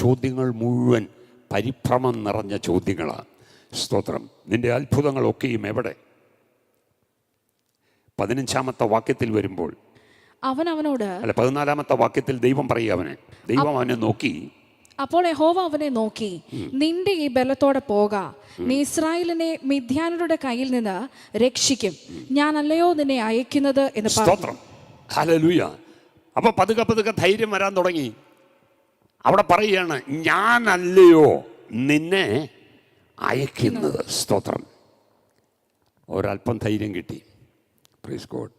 ചോദ്യങ്ങൾ മുഴുവൻ പരിഭ്രമം നിറഞ്ഞ ചോദ്യങ്ങളാണ്. സ്തോത്രം. നിൻ്റെ അത്ഭുതങ്ങളൊക്കെയും എവിടെ? 15-ാമത്തെ വാക്യത്തിൽ വരുമ്പോൾ അവനോട് 14-ാമത്തെ വാക്യത്തിൽ ദൈവം പറയുക, ദൈവം അവനെ നോക്കി. അപ്പോൾ യഹോവ അവനെ നോക്കി, നിന്റെ ഈ ബലത്തോടെ പോക, നീ ഇസ്രായേലിനെ മിദ്യാനരുടെ കയ്യിൽ നിന്ന് രക്ഷിക്കും, ഞാനല്ലയോ നിന്നെ അയക്കുന്നത് എന്ന് പറഞ്ഞു. ഹല്ലേലൂയ. അപ്പൊ പതുക്കെ ധൈര്യം വരാൻ തുടങ്ങി. അവിടെ പറയുകയാണ്, ഞാനല്ലയോ നിന്നെ അയക്കുന്നത്. സ്തോത്രം. ഒരല്പം ധൈര്യം കിട്ടി. Praise God.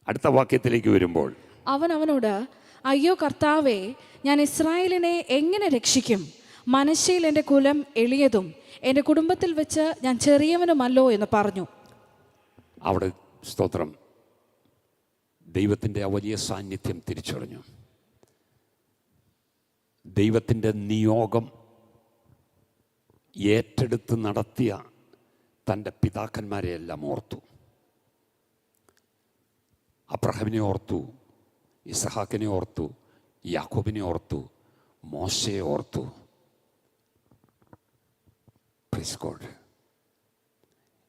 അടുത്ത വാക്യത്തിലേക്ക് വരുമ്പോൾ അവനോട്, അയ്യോ കർത്താവേ, ഞാൻ ഇസ്രായേലിനെ എങ്ങനെ രക്ഷിക്കും? മനശ്ശയിൽ എൻ്റെ കുലം എളിയതും എൻ്റെ കുടുംബത്തിൽ വെച്ച് ഞാൻ ചെറിയവനുമല്ലോ എന്ന് പറഞ്ഞു. അവിടെ സ്തോത്രം, ദൈവത്തിൻ്റെ ആ വലിയ സാന്നിധ്യം തിരിച്ചറിഞ്ഞു. ദൈവത്തിൻ്റെ നിയോഗം ഏറ്റെടുത്ത് നടത്തിയ തൻ്റെ പിതാക്കന്മാരെയെല്ലാം ഓർത്തു. അബ്രഹാമിനെ ഓർത്തു, ഇസഹാക്കിനെ ഓർത്തു, യാക്കോബിനെ ഓർത്തു, മോശയെ ഓർത്തു. Praise God.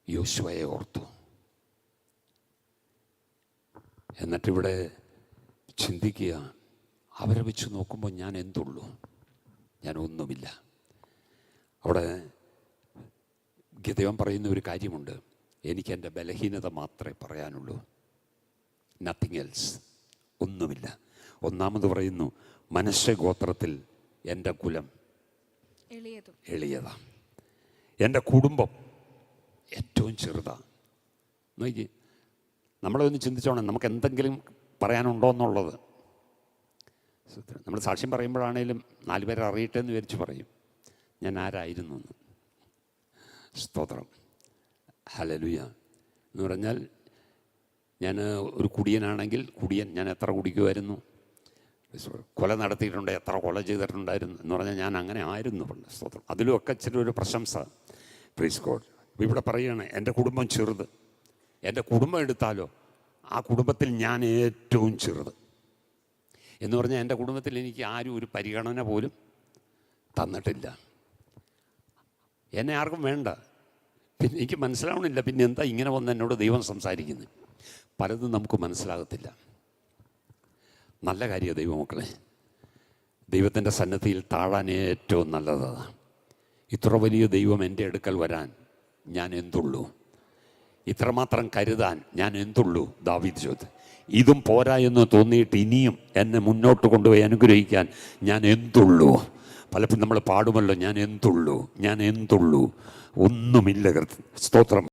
യോശുവയെ ഓർത്തു. എന്നിട്ടിവിടെ ചിന്തിക്കുക, അവരെ വെച്ച് നോക്കുമ്പോൾ ഞാൻ എന്തുള്ളൂ? ഞാൻ ഒന്നുമില്ല. അവിടെ ഗിദെയോൻ പറയുന്ന ഒരു കാര്യമുണ്ട്, എനിക്ക് എൻ്റെ ബലഹീനത മാത്രമേ പറയാനുള്ളൂ, നത്തിങ് എൽസ്. ഒന്നുമില്ല. ഒന്നാമത് പറയുന്നു, മനശ്ശെ ഗോത്രത്തിൽ എൻ്റെ കുലം എളിയതാണ്, എൻ്റെ കുടുംബം ഏറ്റവും ചെറുതാണ്. നോക്കി, നമ്മളൊന്ന് ചിന്തിച്ചോണം, നമുക്ക് എന്തെങ്കിലും പറയാനുണ്ടോ എന്നുള്ളത്. നമ്മൾ സാക്ഷ്യം പറയുമ്പോഴാണേലും 4 പേരെ അറിയട്ടെ എന്ന് വിചാരിച്ച് പറയും, ഞാൻ ആരായിരുന്നു എന്ന്. സ്തോത്രം. ഹല്ലേലൂയ. എന്ന് പറഞ്ഞാൽ, ഞാൻ ഒരു കുടിയനാണെങ്കിൽ കുടിയൻ, ഞാൻ എത്ര കുടിക്കുമായിരുന്നു, കൊല നടത്തിയിട്ടുണ്ട്, എത്ര കൊല ചെയ്തിട്ടുണ്ടായിരുന്നു എന്ന് പറഞ്ഞാൽ ഞാൻ അങ്ങനെ ആയിരുന്നു പണ്ട്. സ്തോത്രം. അതിലുമൊക്കെ ഇച്ചിരി ഒരു പ്രശംസ. Praise God. ഇവിടെ പറയുകയാണ്, എൻ്റെ കുടുംബം ചെറുത്. എൻ്റെ കുടുംബം എടുത്താലോ, ആ കുടുംബത്തിൽ ഞാൻ ഏറ്റവും ചെറുത്. എന്ന് പറഞ്ഞാൽ എൻ്റെ കുടുംബത്തിൽ എനിക്ക് ആരും ഒരു പരിഗണന പോലും തന്നിട്ടില്ല. എന്നെ ആർക്കും വേണ്ട. പിന്നെ എനിക്ക് മനസ്സിലാവണില്ല, പിന്നെ എന്താ ഇങ്ങനെ വന്ന് എന്നോട് ദൈവം സംസാരിക്കുന്നത്? പലതും നമുക്ക് മനസ്സിലാകത്തില്ല. നല്ല കാര്യമാണ് ദൈവമക്കളെ. ദൈവത്തിൻ്റെ സന്നദ്ധിയിൽ താഴാൻ ഏറ്റവും നല്ലതാണ്. ഇത്ര വലിയ ദൈവം എൻ്റെ അടുക്കൽ വരാൻ ഞാൻ എന്തുള്ളൂ? ഇത്രമാത്രം കരുതാൻ ഞാൻ എന്തുള്ളൂ? ദാവീദ് ചോദിച്ചു. ഇതും പോരാ എന്ന് തോന്നിയിട്ട് ഇനിയും എന്നെ മുന്നോട്ട് കൊണ്ടുപോയി അനുഗ്രഹിക്കാൻ ഞാൻ എന്തുള്ളൂ? പലപ്പോഴും നമ്മൾ പാടുമല്ലോ, ഞാൻ എന്തുള്ളൂ, ഞാൻ എന്തുള്ളൂ. ഒന്നുമില്ല. സ്തോത്രം.